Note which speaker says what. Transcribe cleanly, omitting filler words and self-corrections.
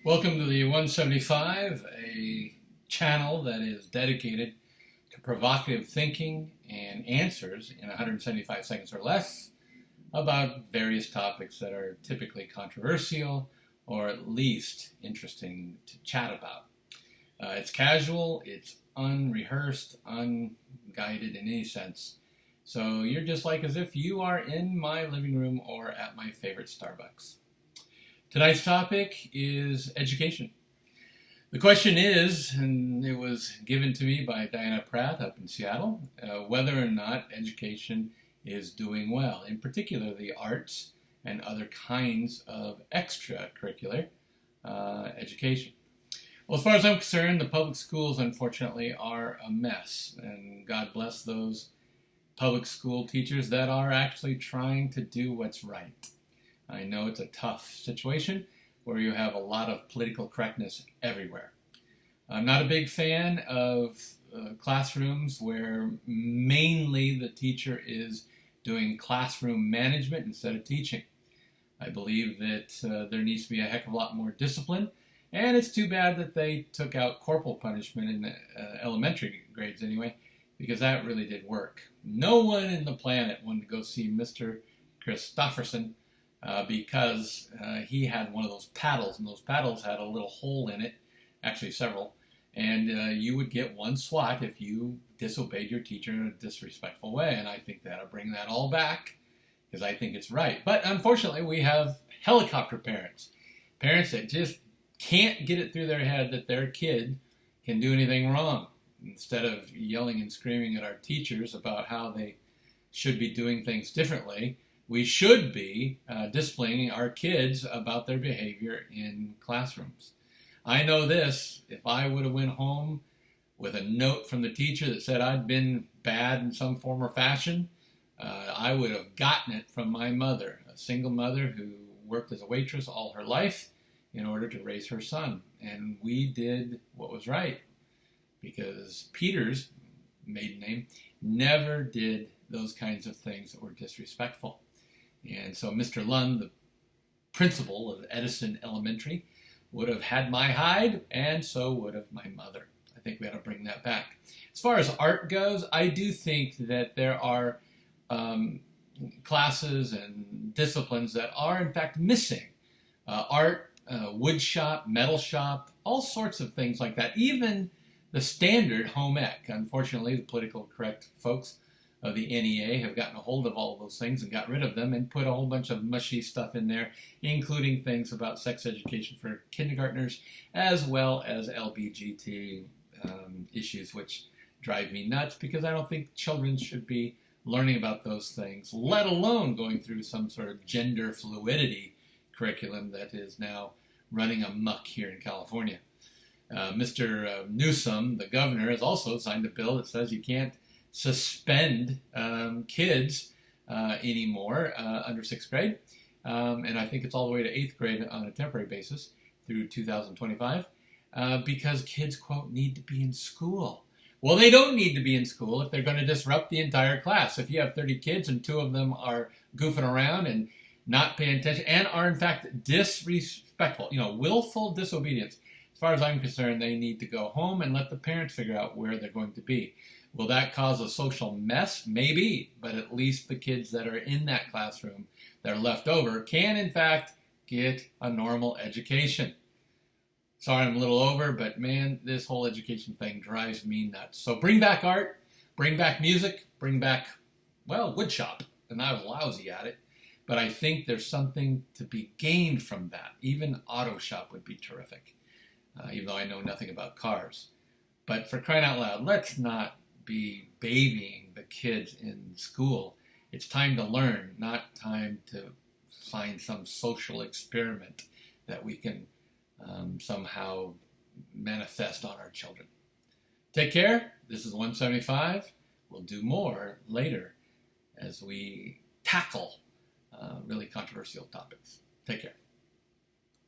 Speaker 1: Welcome to the 175, a channel that is dedicated to provocative thinking and answers in 175 seconds or less about various topics that are typically controversial or at least interesting to chat about. It's casual, it's unrehearsed, unguided in any sense. So you're just like as if you are in my living room or at my favorite Starbucks. Tonight's topic is education. The question is, and it was given to me by Diana Pratt up in Seattle, whether or not education is doing well, in particular the arts and other kinds of extracurricular education. Well, as far as I'm concerned, the public schools, unfortunately, are a mess, and God bless those public school teachers that are actually trying to do what's right. I know it's a tough situation where you have a lot of political correctness everywhere. I'm not a big fan of classrooms where mainly the teacher is doing classroom management instead of teaching. I believe that there needs to be a heck of a lot more discipline, and it's too bad that they took out corporal punishment in the elementary grades anyway, because that really did work. No one in the planet wanted to go see Mr. Christofferson because he had one of those paddles, and those paddles had a little hole in it, actually several, and you would get one swat if you disobeyed your teacher in a disrespectful way, and I think that'll bring that all back, because I think it's right. But unfortunately, we have helicopter parents, parents that just can't get it through their head that their kid can do anything wrong. Instead of yelling and screaming at our teachers about how they should be doing things differently, we should be disciplining our kids about their behavior in classrooms. I know this, if I would have went home with a note from the teacher that said I'd been bad in some form or fashion, I would have gotten it from my mother, a single mother who worked as a waitress all her life in order to raise her son. And we did what was right, because Peter's maiden name never did those kinds of things that were disrespectful. And so Mr. Lund, the principal of Edison Elementary, would have had my hide, and so would have my mother. I think we ought to bring that back. As far as art goes, I do think that there are classes and disciplines that are in fact missing. Art, wood shop, metal shop, all sorts of things like that. Even the standard home ec. Unfortunately, the political correct folks of the NEA have gotten a hold of all of those things and got rid of them and put a whole bunch of mushy stuff in there, including things about sex education for kindergartners, as well as LBGT issues, which drive me nuts, because I don't think children should be learning about those things, let alone going through some sort of gender fluidity curriculum that is now running amok here in California. Mr. Newsom, the governor, has also signed a bill that says you can't suspend kids anymore under 6th grade. And I think it's all the way to 8th grade on a temporary basis through 2025 because kids, quote, need to be in school. Well, they don't need to be in school if they're going to disrupt the entire class. If you have 30 kids and 2 of them are goofing around and not paying attention and are, in fact, disrespectful, willful disobedience, as far as I'm concerned, they need to go home and let the parents figure out where they're going to be. Will that cause a social mess? Maybe, but at least the kids that are in that classroom that are left over can, in fact, get a normal education. Sorry I'm a little over, but man, this whole education thing drives me nuts. So bring back art, bring back music, bring back, woodshop. And I was lousy at it. But I think there's something to be gained from that. Even auto shop would be terrific, even though I know nothing about cars. But for crying out loud, let's not be babying the kids in school. It's time to learn, not time to find some social experiment that we can somehow manifest on our children. Take care. This is 175. We'll do more later as we tackle really controversial topics. Take care.